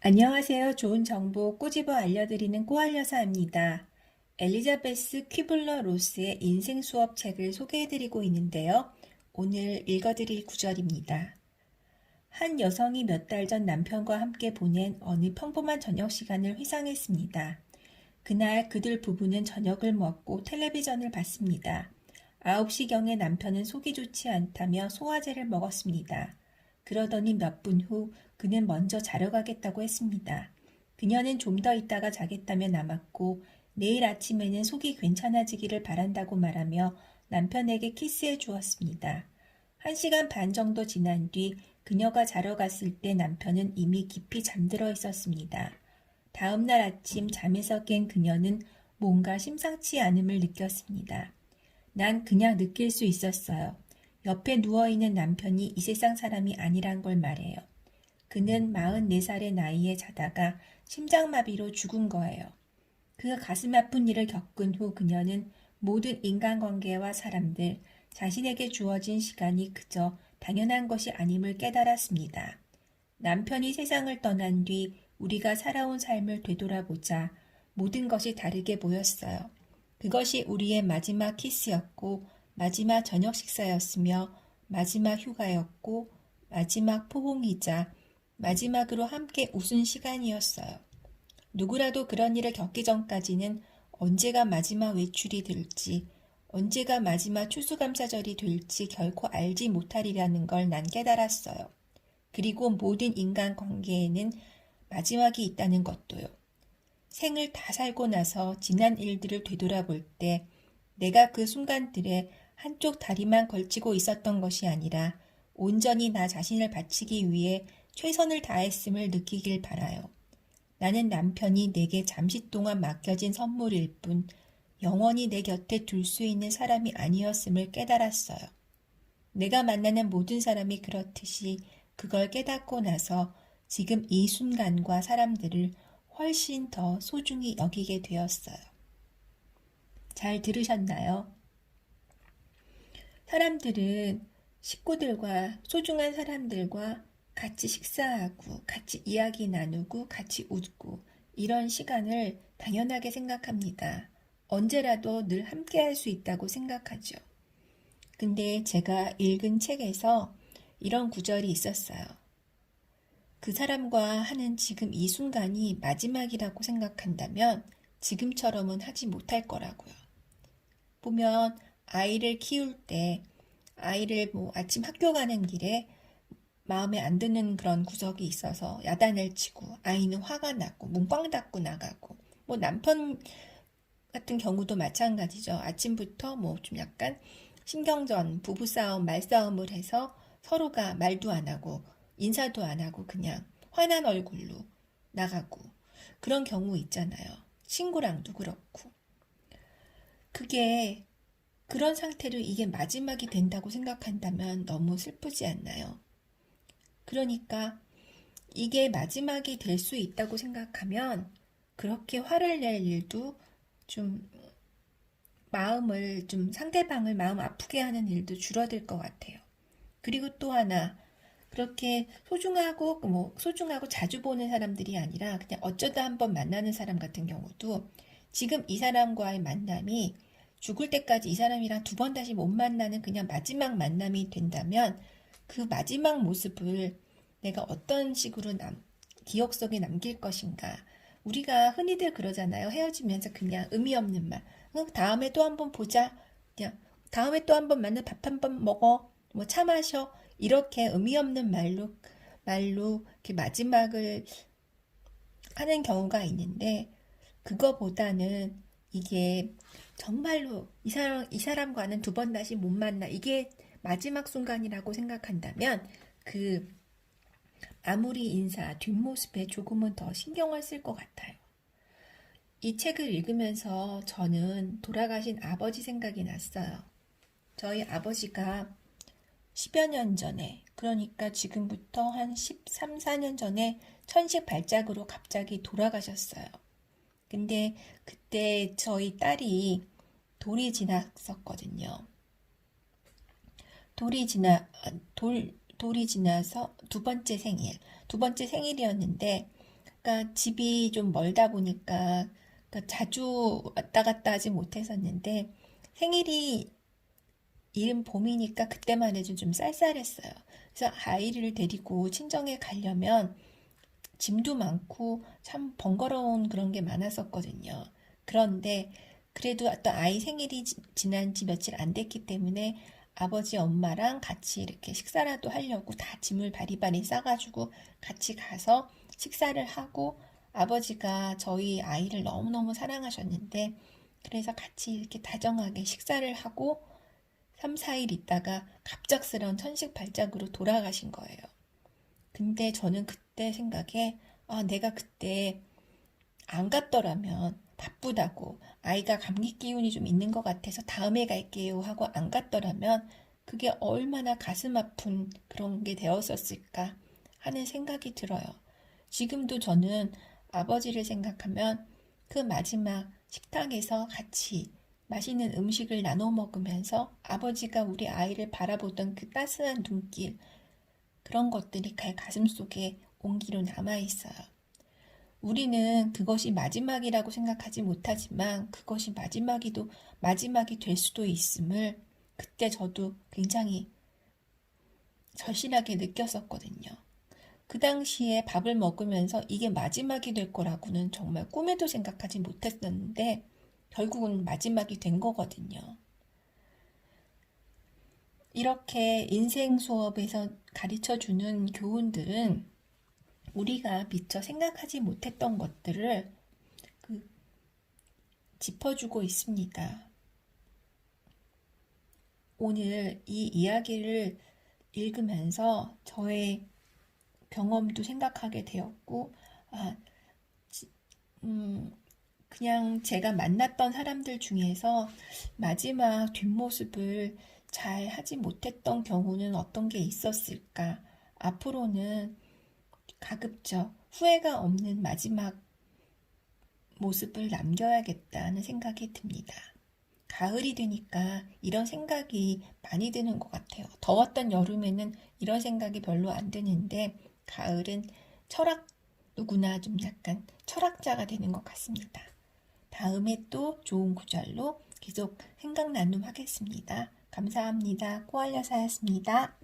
안녕하세요. 좋은 정보 꼬집어 알려드리는 꼬알여사입니다. 엘리자베스 퀴블러 로스의 인생 수업 책을 소개해드리고 있는데요. 오늘 읽어드릴 구절입니다. 한 여성이 몇 달 전 남편과 함께 보낸 어느 평범한 저녁 시간을 회상했습니다. 그날 그들 부부는 저녁을 먹고 텔레비전을 봤습니다. 9시경에 남편은 속이 좋지 않다며 소화제를 먹었습니다. 그러더니 몇 분 후 그는 먼저 자러 가겠다고 했습니다. 그녀는 좀 더 있다가 자겠다며 남았고 내일 아침에는 속이 괜찮아지기를 바란다고 말하며 남편에게 키스해 주었습니다. 1시간 반 정도 지난 뒤 그녀가 자러 갔을 때 남편은 이미 깊이 잠들어 있었습니다. 다음 날 아침 잠에서 깬 그녀는 뭔가 심상치 않음을 느꼈습니다. 난 그냥 느낄 수 있었어요. 옆에 누워있는 남편이 이 세상 사람이 아니란 걸 말해요. 그는 44살의 나이에 자다가 심장마비로 죽은 거예요. 그 가슴 아픈 일을 겪은 후 그녀는 모든 인간관계와 사람들, 자신에게 주어진 시간이 그저 당연한 것이 아님을 깨달았습니다. 남편이 세상을 떠난 뒤 우리가 살아온 삶을 되돌아보자 모든 것이 다르게 보였어요. 그것이 우리의 마지막 키스였고 마지막 저녁 식사였으며 마지막 휴가였고 마지막 포옹이자 마지막으로 함께 웃은 시간이었어요. 누구라도 그런 일을 겪기 전까지는 언제가 마지막 외출이 될지, 언제가 마지막 추수감사절이 될지 결코 알지 못하리라는 걸 난 깨달았어요. 그리고 모든 인간관계에는 마지막이 있다는 것도요. 생을 다 살고 나서 지난 일들을 되돌아볼 때 내가 그 순간들에 한쪽 다리만 걸치고 있었던 것이 아니라 온전히 나 자신을 바치기 위해 최선을 다했음을 느끼길 바라요. 나는 남편이 내게 잠시 동안 맡겨진 선물일 뿐 영원히 내 곁에 둘 수 있는 사람이 아니었음을 깨달았어요. 내가 만나는 모든 사람이 그렇듯이 그걸 깨닫고 나서 지금 이 순간과 사람들을 훨씬 더 소중히 여기게 되었어요. 잘 들으셨나요? 사람들은 식구들과 소중한 사람들과 같이 식사하고 같이 이야기 나누고 같이 웃고 이런 시간을 당연하게 생각합니다. 언제라도 늘 함께 할 수 있다고 생각하죠. 근데 제가 읽은 책에서 이런 구절이 있었어요. 그 사람과 하는 지금 이 순간이 마지막이라고 생각한다면 지금처럼은 하지 못할 거라고요. 보면 아이를 키울 때 아이를 아침 학교 가는 길에 마음에 안 드는 그런 구석이 있어서 야단을 치고 아이는 화가 나고 문방 닫고 나가고 남편 같은 경우도 마찬가지죠. 아침부터 좀 약간 신경전, 부부싸움, 말싸움을 해서 서로가 말도 안 하고 인사도 안 하고 그냥 화난 얼굴로 나가고 그런 경우 있잖아요. 친구랑도 그렇고. 그게 그런 상태로 이게 마지막이 된다고 생각한다면 너무 슬프지 않나요? 그러니까 이게 마지막이 될 수 있다고 생각하면 그렇게 화를 낼 일도 좀 마음을 좀 상대방을 마음 아프게 하는 일도 줄어들 것 같아요. 그리고 또 하나 그렇게 소중하고 자주 보는 사람들이 아니라 그냥 어쩌다 한번 만나는 사람 같은 경우도 지금 이 사람과의 만남이 죽을 때까지 이 사람이랑 두 번 다시 못 만나는 그냥 마지막 만남이 된다면 그 마지막 모습을 내가 어떤 식으로 기억 속에 남길 것인가. 우리가 흔히들 그러잖아요. 헤어지면서 그냥 의미 없는 말. 다음에 또 한번 보자. 그냥 다음에 또 한번 만나 밥 한번 먹어. 차 마셔. 이렇게 의미 없는 말로 이렇게 마지막을 하는 경우가 있는데 그거보다는 이게 정말로 이 사람과는 두 번 다시 못 만나. 이게 마지막 순간이라고 생각한다면 아무리 인사, 뒷모습에 조금은 더 신경을 쓸 것 같아요. 이 책을 읽으면서 저는 돌아가신 아버지 생각이 났어요. 저희 아버지가 10여 년 전에, 그러니까 지금부터 한 13, 14년 전에 천식 발작으로 갑자기 돌아가셨어요. 근데 그때 저희 딸이 돌이 지났었거든요. 돌이 지나서 두 번째 생일이었는데 그러니까 집이 좀 멀다 보니까 그러니까 자주 왔다 갔다 하지 못했었는데 생일이 이른 봄이니까 그때만 해도 좀 쌀쌀했어요. 그래서 아이를 데리고 친정에 가려면 짐도 많고 참 번거로운 그런 게 많았었거든요. 그런데 그래도 또 아이 생일이 지난 지 며칠 안 됐기 때문에 아버지 엄마랑 같이 이렇게 식사라도 하려고 다 짐을 바리바리 싸가지고 같이 가서 식사를 하고 아버지가 저희 아이를 너무너무 사랑하셨는데 그래서 같이 이렇게 다정하게 식사를 하고 3, 4일 있다가 갑작스런 천식발작으로 돌아가신 거예요. 근데 저는 그때 생각에 내가 그때 안 갔더라면 바쁘다고 아이가 감기 기운이 좀 있는 것 같아서 다음에 갈게요 하고 안 갔더라면 그게 얼마나 가슴 아픈 그런 게 되었었을까 하는 생각이 들어요. 지금도 저는 아버지를 생각하면 그 마지막 식탁에서 같이 맛있는 음식을 나눠 먹으면서 아버지가 우리 아이를 바라보던 그 따스한 눈길, 그런 것들이 가슴 속에 온기로 남아있어요. 우리는 그것이 마지막이라고 생각하지 못하지만 그것이 마지막이 될 수도 있음을 그때 저도 굉장히 절실하게 느꼈었거든요. 그 당시에 밥을 먹으면서 이게 마지막이 될 거라고는 정말 꿈에도 생각하지 못했었는데 결국은 마지막이 된 거거든요. 이렇게 인생 수업에서 가르쳐 주는 교훈들은 우리가 미처 생각하지 못했던 것들을 짚어주고 있습니다. 오늘 이 이야기를 읽으면서 저의 경험도 생각하게 되었고, 그냥 제가 만났던 사람들 중에서 마지막 뒷모습을 잘 하지 못했던 경우는 어떤 게 있었을까? 앞으로는 가급적 후회가 없는 마지막 모습을 남겨야겠다는 생각이 듭니다. 가을이 되니까 이런 생각이 많이 드는 것 같아요. 더웠던 여름에는 이런 생각이 별로 안 드는데 가을은 누구나 좀 약간 철학자가 되는 것 같습니다. 다음에 또 좋은 구절로 계속 생각 나눔 하겠습니다. 감사합니다. 꼬알여사였습니다.